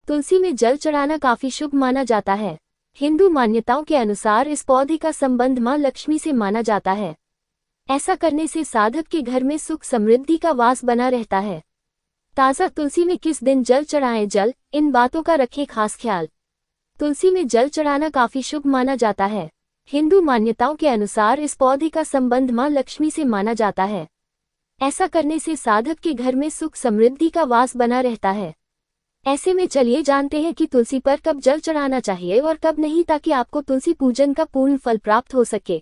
तुलसी में जल चढ़ाना काफी शुभ माना जाता है। हिंदू मान्यताओं के अनुसार इस पौधे का संबंध मां लक्ष्मी से माना जाता है। ऐसा करने से साधक के घर में सुख समृद्धि का वास बना रहता है। ताज़ा तुलसी में किस दिन जल चढ़ाएं? जल, इन बातों का रखें खास ख्याल। तुलसी में जल चढ़ाना काफी शुभ माना जाता है। हिंदू मान्यताओं के अनुसार इस पौधे का संबंध मां लक्ष्मी से माना जाता है। ऐसा करने से साधक के घर में सुख समृद्धि का वास बना रहता है। ऐसे में चलिए जानते हैं कि तुलसी पर कब जल चढ़ाना चाहिए और कब नहीं, ताकि आपको तुलसी पूजन का पूर्ण फल प्राप्त हो सके।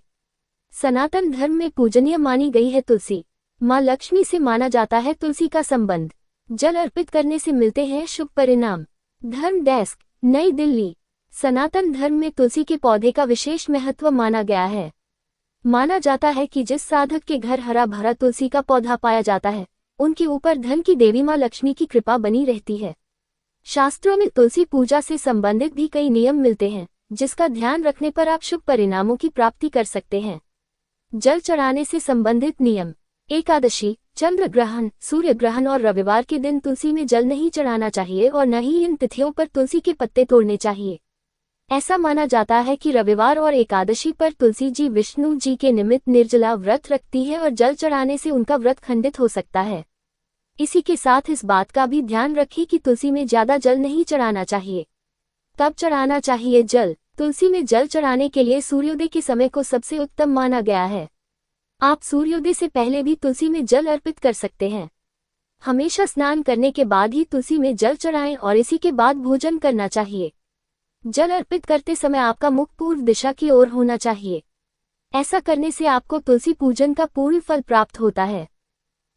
सनातन धर्म में पूजनीय मानी गई है तुलसी। मां लक्ष्मी से माना जाता है तुलसी का संबंध। जल अर्पित करने से मिलते हैं शुभ परिणाम। धर्म डेस्क, नई दिल्ली। सनातन धर्म में तुलसी के पौधे का विशेष महत्व माना गया है। माना जाता है कि जिस साधक के घर हरा भरा तुलसी का पौधा पाया जाता है, उनके ऊपर धन की देवी मां लक्ष्मी की कृपा बनी रहती है। शास्त्रों में तुलसी पूजा से संबंधित भी कई नियम मिलते हैं, जिसका ध्यान रखने पर आप शुभ परिणामों की प्राप्ति कर सकते हैं। जल चढ़ाने से संबंधित नियम। एकादशी, चंद्र ग्रहण, सूर्य ग्रहण और रविवार के दिन तुलसी में जल नहीं चढ़ाना चाहिए और न ही इन तिथियों पर तुलसी के पत्ते तोड़ने चाहिए। ऐसा माना जाता है कि रविवार और एकादशी पर तुलसी जी विष्णु जी के निमित्त निर्जला व्रत रखती है और जल चढ़ाने से उनका व्रत खंडित हो सकता है। इसी के साथ इस बात का भी ध्यान रखें कि तुलसी में ज्यादा जल नहीं चढ़ाना चाहिए। कब चढ़ाना चाहिए जल? तुलसी में जल चढ़ाने के लिए सूर्योदय के समय को सबसे उत्तम माना गया है। आप सूर्योदय से पहले भी तुलसी में जल अर्पित कर सकते हैं। हमेशा स्नान करने के बाद ही तुलसी में जल चढ़ाएं और इसी के बाद भोजन करना चाहिए। जल अर्पित करते समय आपका मुख पूर्व दिशा की ओर होना चाहिए। ऐसा करने से आपको तुलसी पूजन का पूर्ण फल प्राप्त होता है।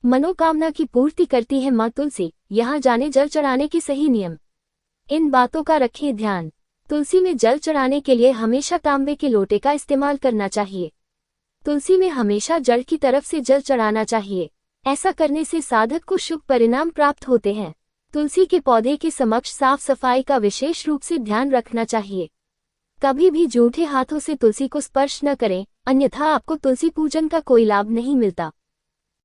मनोकामना की पूर्ति करती है मां तुलसी। यहाँ जाने जल चढ़ाने के सही नियम। इन बातों का रखें ध्यान। तुलसी में जल चढ़ाने के लिए हमेशा तांबे के लोटे का इस्तेमाल करना चाहिए। तुलसी में हमेशा जड़ की तरफ से जल चढ़ाना चाहिए। ऐसा करने से साधक को शुभ परिणाम प्राप्त होते हैं। तुलसी के पौधे के समक्ष साफ सफाई का विशेष रूप से ध्यान रखना चाहिए। कभी भी जूठे हाथों से तुलसी को स्पर्श न करें, अन्यथा आपको तुलसी पूजन का कोई लाभ नहीं मिलता।